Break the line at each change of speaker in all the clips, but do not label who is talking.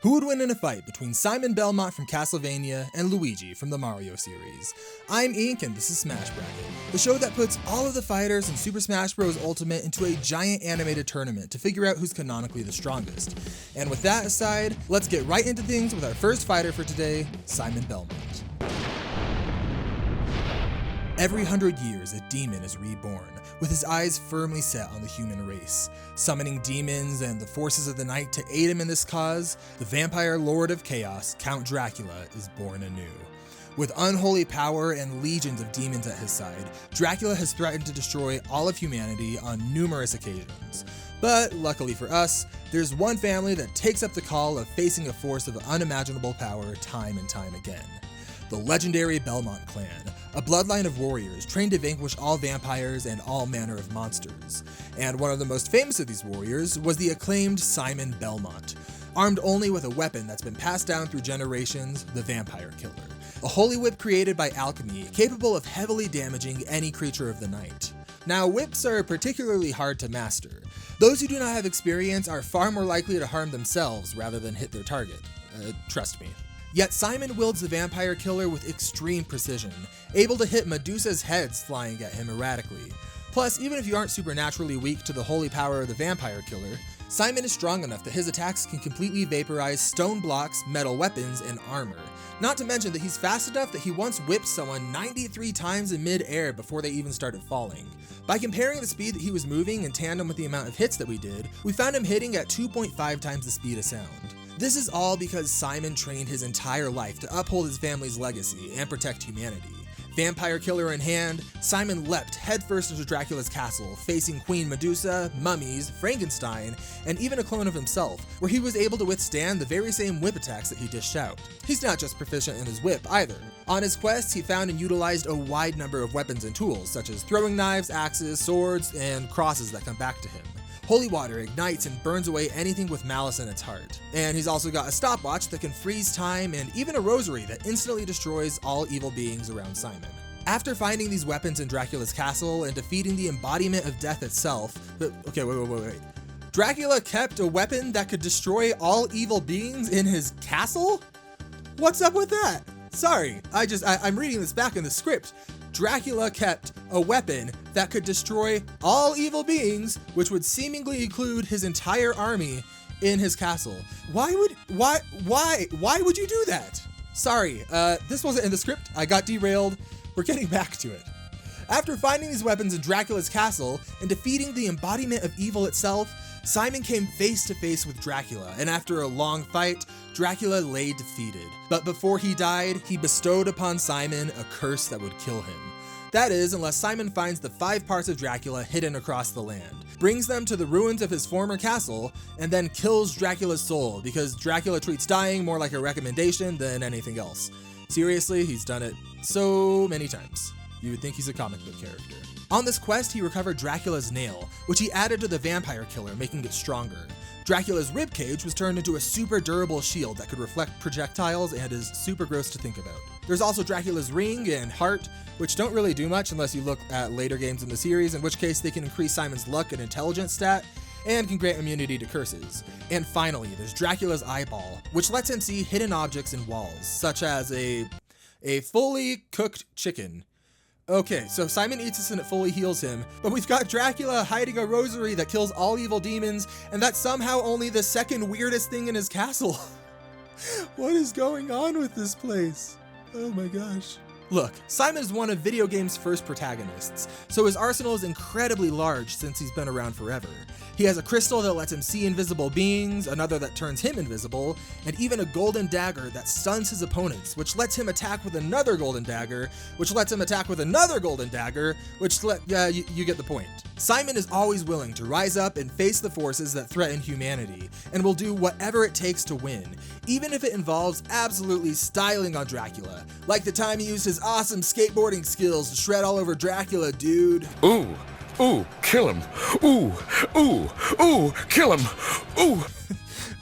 Who would win in a fight between Simon Belmont from Castlevania and Luigi from the Mario series? I'm Ink and this is Smash Bracket, the show that puts all of the fighters in Super Smash Bros. Ultimate into a giant animated tournament to figure out who's canonically the strongest. And with that aside, let's get right into things with our first fighter for today, Simon Belmont. Every 100 years, a demon is reborn, with his eyes firmly set on the human race. Summoning demons and the forces of the night to aid him in this cause, the vampire lord of chaos, Count Dracula, is born anew. With unholy power and legions of demons at his side, Dracula has threatened to destroy all of humanity on numerous occasions. But luckily for us, there's one family that takes up the call of facing a force of unimaginable power time and time again. The legendary Belmont clan, a bloodline of warriors trained to vanquish all vampires and all manner of monsters. And one of the most famous of these warriors was the acclaimed Simon Belmont, armed only with a weapon that's been passed down through generations, the Vampire Killer. A holy whip created by alchemy, capable of heavily damaging any creature of the night. Now, whips are particularly hard to master. Those who do not have experience are far more likely to harm themselves rather than hit their target. Trust me. Yet Simon wields the Vampire Killer with extreme precision, able to hit Medusa's heads flying at him erratically. Plus, even if you aren't supernaturally weak to the holy power of the Vampire Killer, Simon is strong enough that his attacks can completely vaporize stone blocks, metal weapons, and armor. Not to mention that he's fast enough that he once whipped someone 93 times in mid-air before they even started falling. By comparing the speed that he was moving in tandem with the amount of hits that we did, we found him hitting at 2.5 times the speed of sound. This is all because Simon trained his entire life to uphold his family's legacy and protect humanity. Vampire Killer in hand, Simon leapt headfirst into Dracula's castle, facing Queen Medusa, mummies, Frankenstein, and even a clone of himself, where he was able to withstand the very same whip attacks that he dished out. He's not just proficient in his whip either. On his quests, he found and utilized a wide number of weapons and tools, such as throwing knives, axes, swords, and crosses that come back to him. Holy water ignites and burns away anything with malice in its heart. And he's also got a stopwatch that can freeze time and even a rosary that instantly destroys all evil beings around Simon. After finding these weapons in Dracula's castle and defeating the embodiment of death itself, wait. Dracula kept a weapon that could destroy all evil beings in his castle? What's up with that? Sorry, I'm reading this back in the script. Dracula kept a weapon that could destroy all evil beings, which would seemingly include his entire army in his castle. Why would you do that? Sorry, this wasn't in the script. I got derailed. We're getting back to it. After finding these weapons in Dracula's castle and defeating the embodiment of evil itself, Simon came face to face with Dracula, and after a long fight, Dracula lay defeated. But before he died, he bestowed upon Simon a curse that would kill him. That is, unless Simon finds the 5 parts of Dracula hidden across the land, brings them to the ruins of his former castle, and then kills Dracula's soul, because Dracula treats dying more like a recommendation than anything else. Seriously, he's done it so many times. You would think he's a comic book character. On this quest, he recovered Dracula's nail, which he added to the Vampire Killer, making it stronger. Dracula's ribcage was turned into a super durable shield that could reflect projectiles and is super gross to think about. There's also Dracula's ring and heart, which don't really do much unless you look at later games in the series, in which case they can increase Simon's luck and intelligence stat, and can grant immunity to curses. And finally, there's Dracula's eyeball, which lets him see hidden objects in walls, such as a fully cooked chicken. Okay, so Simon eats this and it fully heals him, but we've got Dracula hiding a rosary that kills all evil demons, and that's somehow only the second weirdest thing in his castle. What is going on with this place? Oh my gosh. Look, Simon is one of video games' first protagonists, so his arsenal is incredibly large since he's been around forever. He has a crystal that lets him see invisible beings, another that turns him invisible, and even a golden dagger that stuns his opponents, which lets him attack with another golden dagger, which lets him attack with another golden dagger, you get the point. Simon is always willing to rise up and face the forces that threaten humanity, and will do whatever it takes to win, even if it involves absolutely styling on Dracula, like the time he used his awesome skateboarding skills to shred all over Dracula, dude.
Ooh, kill him. Ooh, kill him. Ooh.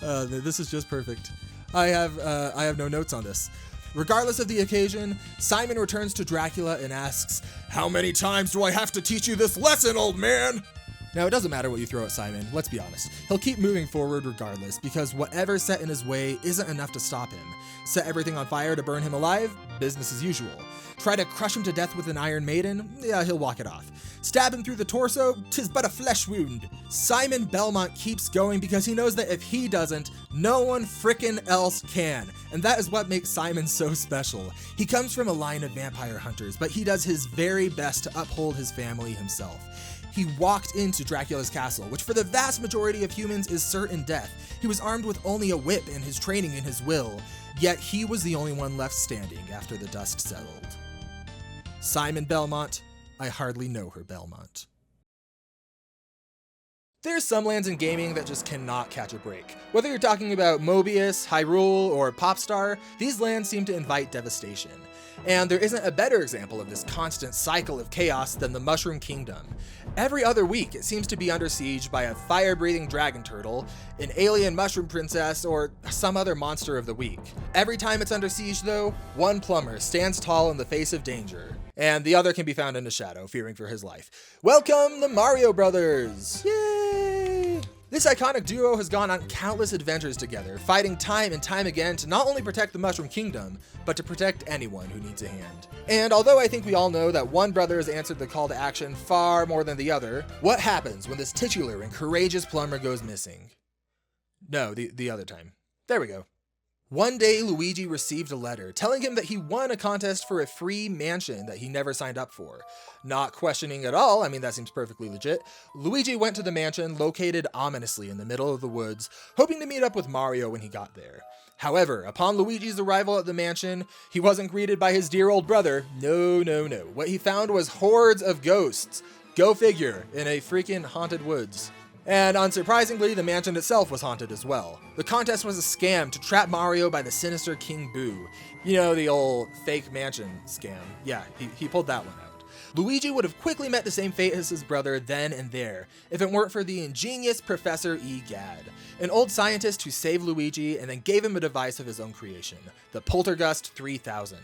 This is just perfect. I have no notes on this. Regardless of the occasion, Simon returns to Dracula and asks, "How many times do I have to teach you this lesson, old man?" Now, it doesn't matter what you throw at Simon, let's be honest. He'll keep moving forward regardless, because whatever's set in his way isn't enough to stop him. Set everything on fire to burn him alive? Business as usual. Try to crush him to death with an Iron Maiden? Yeah, he'll walk it off. Stab him through the torso? 'Tis but a flesh wound. Simon Belmont keeps going because he knows that if he doesn't, no one frickin' else can. And that is what makes Simon so special. He comes from a line of vampire hunters, but he does his very best to uphold his family himself. He walked into Dracula's castle, which for the vast majority of humans is certain death. He was armed with only a whip and his training in his will, yet he was the only one left standing after the dust settled. Simon Belmont, I hardly know her Belmont. There's some lands in gaming that just cannot catch a break. Whether you're talking about Mobius, Hyrule, or Popstar, these lands seem to invite devastation. And there isn't a better example of this constant cycle of chaos than the Mushroom Kingdom. Every other week, it seems to be under siege by a fire-breathing dragon turtle, an alien mushroom princess, or some other monster of the week. Every time it's under siege, though, one plumber stands tall in the face of danger, and the other can be found in the shadow, fearing for his life. Welcome, the Mario Brothers! Yay! This iconic duo has gone on countless adventures together, fighting time and time again to not only protect the Mushroom Kingdom, but to protect anyone who needs a hand. And although I think we all know that one brother has answered the call to action far more than the other, what happens when this titular and courageous plumber goes missing? No, the other time. There we go. One day, Luigi received a letter telling him that he won a contest for a free mansion that he never signed up for. Not questioning at all, I mean, that seems perfectly legit, Luigi went to the mansion located ominously in the middle of the woods, hoping to meet up with Mario when he got there. However, upon Luigi's arrival at the mansion, he wasn't greeted by his dear old brother. No. What he found was hordes of ghosts. Go figure, in a freaking haunted woods. And unsurprisingly, the mansion itself was haunted as well. The contest was a scam to trap Mario by the sinister King Boo. You know, the old fake mansion scam. Yeah, he pulled that one out. Luigi would have quickly met the same fate as his brother then and there, if it weren't for the ingenious Professor E. Gadd, an old scientist who saved Luigi and then gave him a device of his own creation, the Poltergust 3000.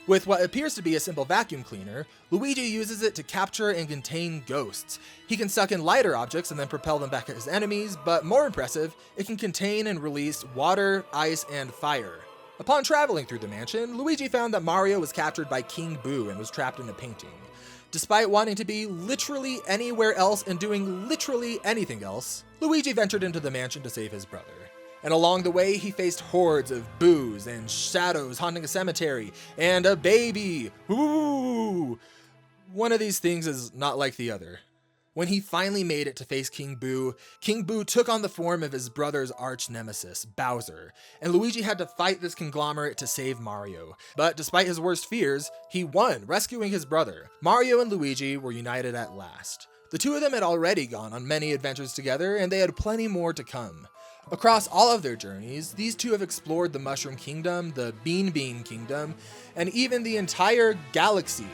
With what appears to be a simple vacuum cleaner, Luigi uses it to capture and contain ghosts. He can suck in lighter objects and then propel them back at his enemies, but more impressive, it can contain and release water, ice, and fire. Upon traveling through the mansion, Luigi found that Mario was captured by King Boo and was trapped in a painting. Despite wanting to be literally anywhere else and doing literally anything else, Luigi ventured into the mansion to save his brother. And along the way, he faced hordes of boos and shadows haunting a cemetery, and a baby. Ooh! One of these things is not like the other. When he finally made it to face King Boo took on the form of his brother's arch nemesis, Bowser, and Luigi had to fight this conglomerate to save Mario. But despite his worst fears, he won, rescuing his brother. Mario and Luigi were united at last. The two of them had already gone on many adventures together, and they had plenty more to come. Across all of their journeys, these two have explored the Mushroom Kingdom, the Bean Kingdom, and even the entire galaxy.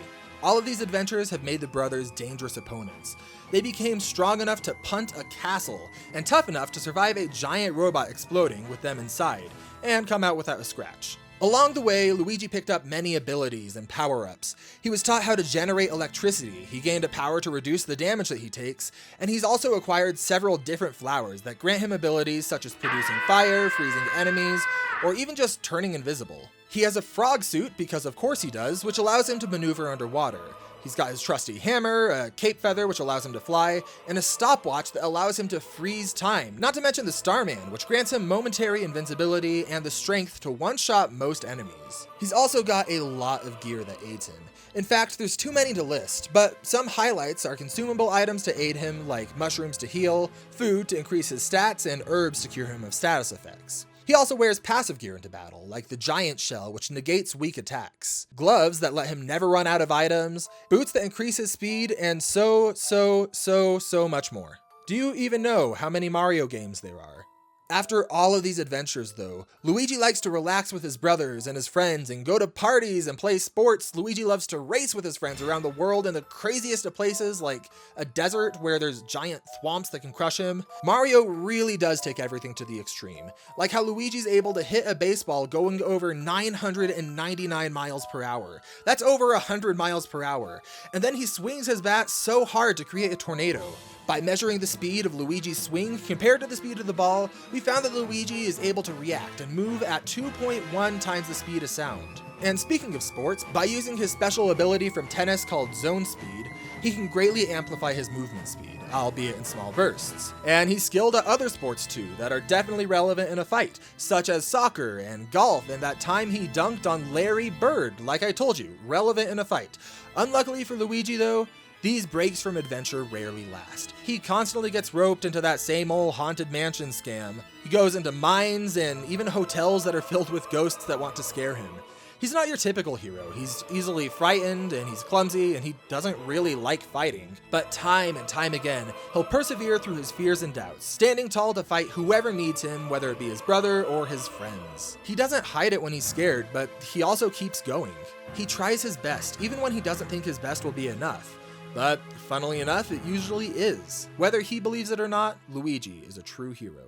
All of these adventures have made the brothers dangerous opponents. They became strong enough to punt a castle, and tough enough to survive a giant robot exploding with them inside, and come out without a scratch. Along the way, Luigi picked up many abilities and power-ups. He was taught how to generate electricity, he gained a power to reduce the damage that he takes, and he's also acquired several different flowers that grant him abilities such as producing fire, freezing enemies, or even just turning invisible. He has a frog suit, because of course he does, which allows him to maneuver underwater. He's got his trusty hammer, a cape feather which allows him to fly, and a stopwatch that allows him to freeze time, not to mention the Starman, which grants him momentary invincibility and the strength to one-shot most enemies. He's also got a lot of gear that aids him. In fact, there's too many to list, but some highlights are consumable items to aid him, like mushrooms to heal, food to increase his stats, and herbs to cure him of status effects. He also wears passive gear into battle, like the giant shell, which negates weak attacks, gloves that let him never run out of items, boots that increase his speed, and so much more. Do you even know how many Mario games there are? After all of these adventures, though, Luigi likes to relax with his brothers and his friends and go to parties and play sports. Luigi loves to race with his friends around the world in the craziest of places, like a desert where there's giant thwomps that can crush him. Mario really does take everything to the extreme, like how Luigi's able to hit a baseball going over 999 miles per hour. That's over 100 miles per hour. And then he swings his bat so hard to create a tornado. By measuring the speed of Luigi's swing compared to the speed of the ball, we found that Luigi is able to react and move at 2.1 times the speed of sound. And speaking of sports, by using his special ability from tennis called zone speed, he can greatly amplify his movement speed, albeit in small bursts. And he's skilled at other sports too that are definitely relevant in a fight, such as soccer and golf, and that time he dunked on Larry Bird, like I told you, relevant in a fight. Unluckily for Luigi though, these breaks from adventure rarely last. He constantly gets roped into that same old haunted mansion scam. He goes into mines and even hotels that are filled with ghosts that want to scare him. He's not your typical hero. He's easily frightened and he's clumsy and he doesn't really like fighting. But time and time again, he'll persevere through his fears and doubts, standing tall to fight whoever needs him, whether it be his brother or his friends. He doesn't hide it when he's scared, but he also keeps going. He tries his best, even when he doesn't think his best will be enough. But, funnily enough, it usually is. Whether he believes it or not, Luigi is a true hero.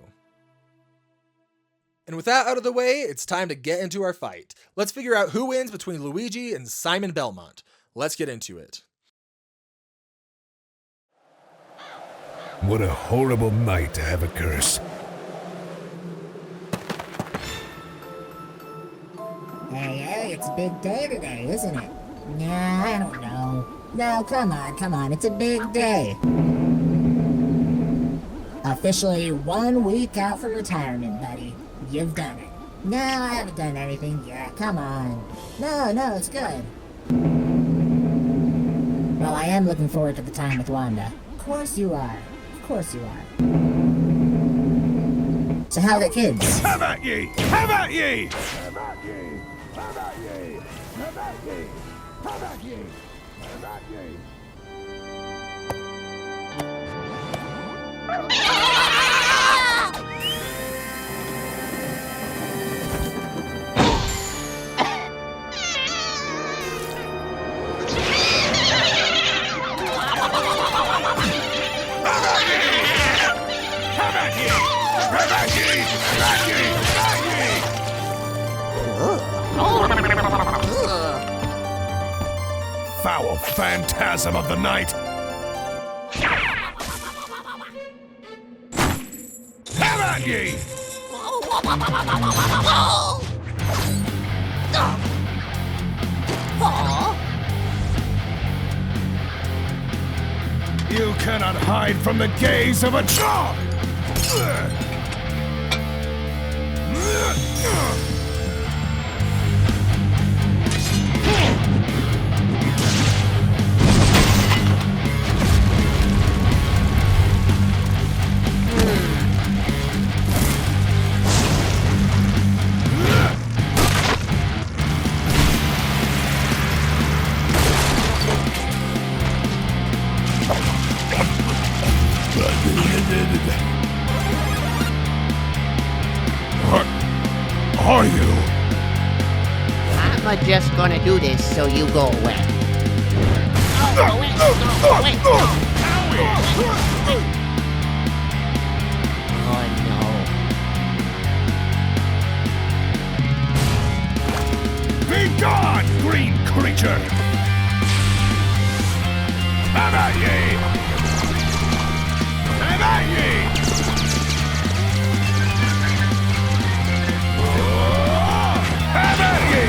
And with that out of the way, it's time to get into our fight. Let's figure out who wins between Luigi and Simon Belmont. Let's get into it.
What a horrible night to have a curse.
Hey, it's a big day today, isn't it? Yeah, I don't know. No, come on, it's a big day. Officially 1 week out from retirement, buddy. You've done it. No, I haven't done anything yet, come on. No, it's good. Well, I am looking forward to the time with Wanda. Of course you are. So how are the kids?
Have at ye! Have at ye! Have at ye! Have at ye! Have at ye! Have at ye! Have at ye! Foul phantasm of the night! Have at ye! You cannot hide from the gaze of a dog! What are you?
I'm just gonna do this so you go away. Oh no.
Be gone, green creature! Have at ye! Have at ye! Have at ye!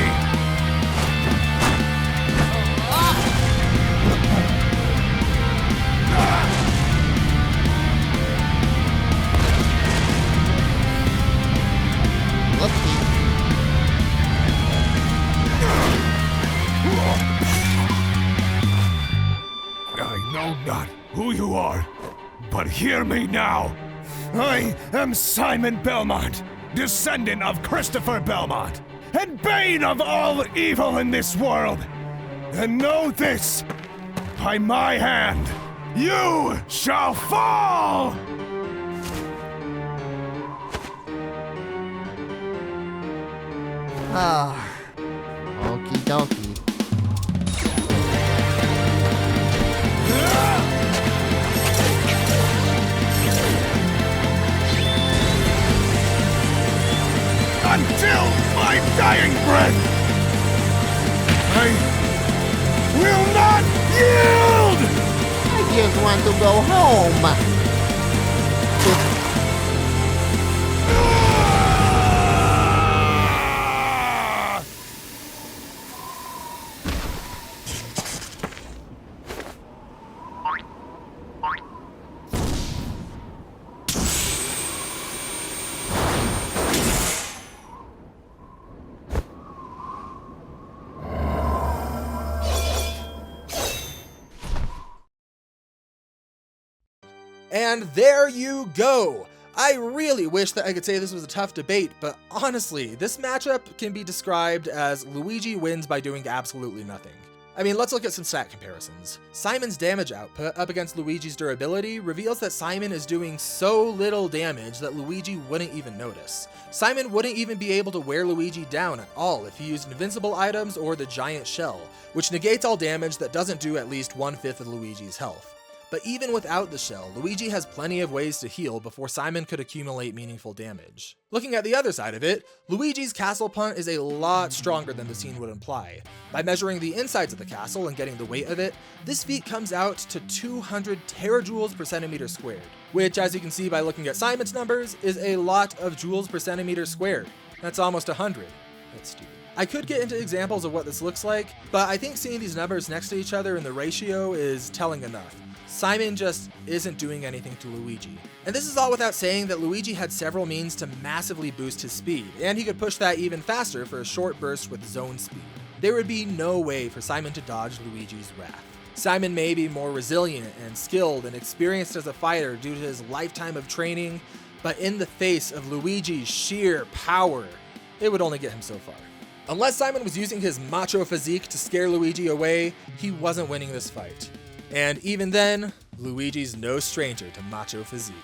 Whoopsie.
I know not who you are, but hear me now. I am Simon Belmont, descendant of Christopher Belmont, and bane of all evil in this world. And know this, by my hand, you shall fall!
Oh. Okie dokie.
Until my dying breath, I will not yield!
I just want to go home.
And there you go! I really wish that I could say this was a tough debate, but honestly, this matchup can be described as Luigi wins by doing absolutely nothing. I mean, let's look at some stat comparisons. Simon's damage output up against Luigi's durability reveals that Simon is doing so little damage that Luigi wouldn't even notice. Simon wouldn't even be able to wear Luigi down at all if he used invincible items or the giant shell, which negates all damage that doesn't do at least 1/5 of Luigi's health. But even without the shell, Luigi has plenty of ways to heal before Simon could accumulate meaningful damage. Looking at the other side of it, Luigi's castle punt is a lot stronger than the scene would imply. By measuring the insides of the castle and getting the weight of it, this feat comes out to 200 terajoules per centimeter squared, which, as you can see by looking at Simon's numbers, is a lot of joules per centimeter squared. That's almost 100. That's stupid. I could get into examples of what this looks like, but I think seeing these numbers next to each other in the ratio is telling enough. Simon just isn't doing anything to Luigi. And this is all without saying that Luigi had several means to massively boost his speed, and he could push that even faster for a short burst with zone speed. There would be no way for Simon to dodge Luigi's wrath. Simon may be more resilient and skilled and experienced as a fighter due to his lifetime of training, but in the face of Luigi's sheer power, it would only get him so far. Unless Simon was using his macho physique to scare Luigi away, he wasn't winning this fight. And even then, Luigi's no stranger to macho physique.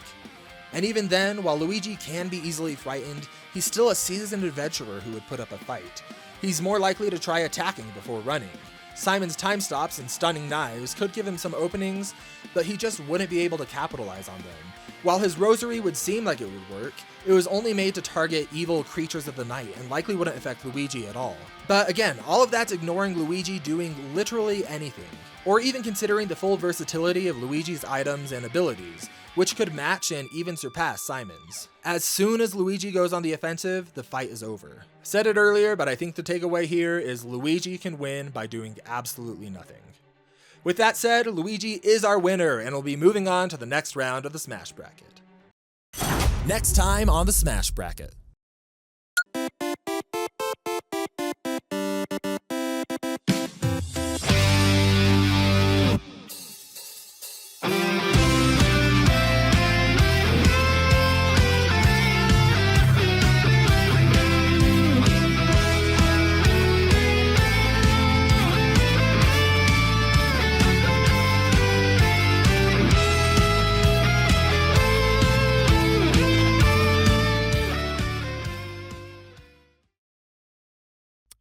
And even then, while Luigi can be easily frightened, he's still a seasoned adventurer who would put up a fight. He's more likely to try attacking before running. Simon's time stops and stunning knives could give him some openings, but he just wouldn't be able to capitalize on them. While his rosary would seem like it would work, it was only made to target evil creatures of the night and likely wouldn't affect Luigi at all. But again, all of that's ignoring Luigi doing literally anything, or even considering the full versatility of Luigi's items and abilities, which could match and even surpass Simon's. As soon as Luigi goes on the offensive, the fight is over. I said it earlier, but I think the takeaway here is Luigi can win by doing absolutely nothing. With that said, Luigi is our winner and will be moving on to the next round of the Smash Bracket. Next time on the Smash Bracket.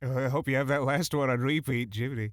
I hope you have that last one on repeat, Jiminy.